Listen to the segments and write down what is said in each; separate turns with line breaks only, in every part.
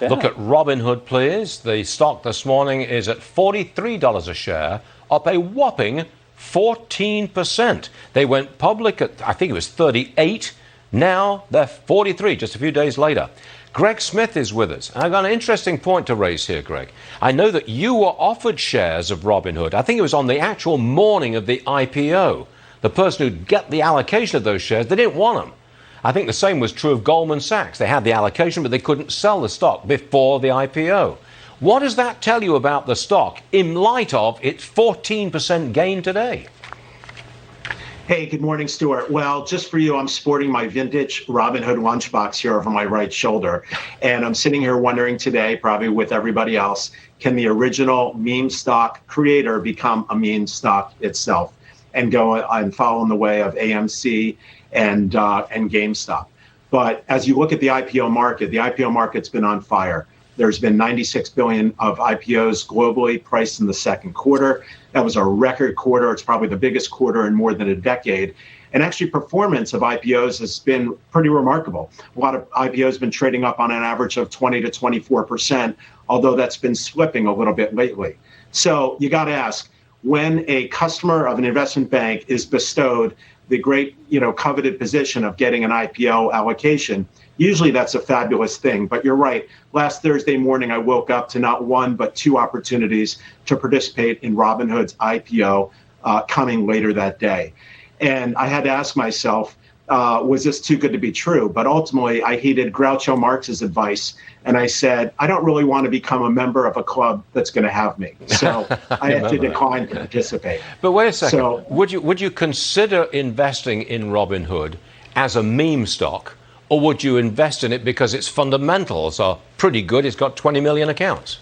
Look at Robinhood, please. The stock this morning is at $43 a share, up a whopping 14%. They went public at, I think it was 38. Now they're 43, just a few days later. Gregg Smith is with us. I've got an interesting point to raise here, Greg. I know that you were offered shares of Robinhood. I think it was on the actual morning of the IPO. The person who'd get the allocation of those shares, they didn't want them. I think the same was true of Goldman Sachs. They had the allocation, but they couldn't sell the stock before the IPO. What does that tell you about the stock in light of its 14% gain today?
Hey, good morning, Stuart. Well, just for you, I'm sporting my vintage Robinhood lunchbox here over my right shoulder. And I'm sitting here wondering today, probably with everybody else, can the original meme stock creator become a meme stock itself and go and follow in the way of AMC and GameStop? But as you look at the IPO market's been on fire. There's been 96 billion of IPOs globally priced in the second quarter. That was a record quarter. It's probably the biggest quarter in more than a decade. And actually, performance of IPOs has been pretty remarkable. A lot of IPOs have been trading up on an average of 20 to 24%, although that's been slipping a little bit lately. So you got to ask, when a customer of an investment bank is bestowed the great, coveted position of getting an IPO allocation, usually that's a fabulous thing. But you're right. Last Thursday morning, I woke up to not one, but two opportunities to participate in Robinhood's IPO coming later that day. And I had to ask myself, was this too good to be true? But ultimately, I heeded Groucho Marx's advice. And I said, I don't really want to become a member of a club that's going to have me. So I had to decline to participate.
But wait a second. So, would you consider investing in Robinhood as a meme stock? Or would you invest in it because its fundamentals are pretty good? It's got 20 million accounts.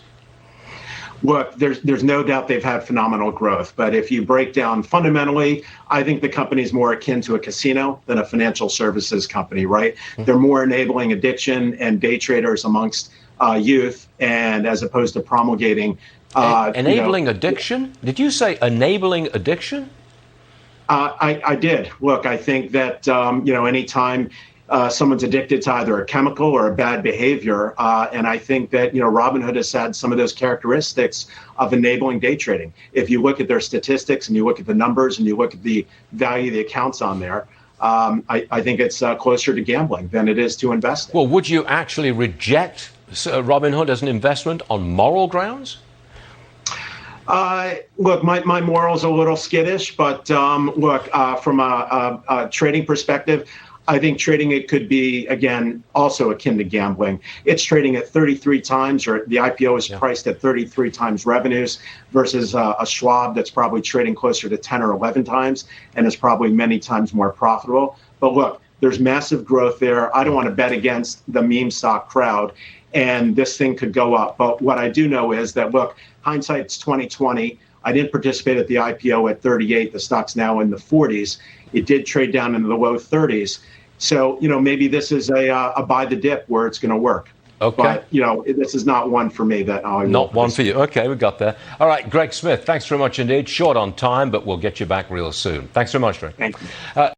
Look, there's no doubt they've had phenomenal growth. But if you break down fundamentally, I think the company is more akin to a casino than a financial services company, right? Mm-hmm. They're more enabling addiction and day traders amongst youth, and as opposed to promulgating.
Enabling addiction? Did you say enabling addiction?
I did. Look, I think that, anytime someone's addicted to either a chemical or a bad behavior. And I think that, Robinhood has had some of those characteristics of enabling day trading. If you look at their statistics and you look at the numbers and you look at the value of the accounts on there, I think it's closer to gambling than it is to investing.
Well, would you actually reject Robinhood as an investment on moral grounds?
Look, my morals are a little skittish, but from a trading perspective, I think trading it could be, again, also akin to gambling. It's trading at 33 times, or the IPO is priced at 33 times revenues versus a Schwab that's probably trading closer to 10 or 11 times and is probably many times more profitable. But look, there's massive growth there. I don't want to bet against the meme stock crowd, and this thing could go up. But what I do know is that, look, hindsight's 2020. I didn't participate at the IPO at 38. The stock's now in the 40s. It did trade down into the low 30s. So, maybe this is a buy the dip where it's going to work.
Okay.
But, this is not one for me that I
Not one for you. Okay, we got there. All right, Gregg Smith, thanks very much indeed. Short on time, but we'll get you back real soon. Thanks very much, Greg.
Thank you.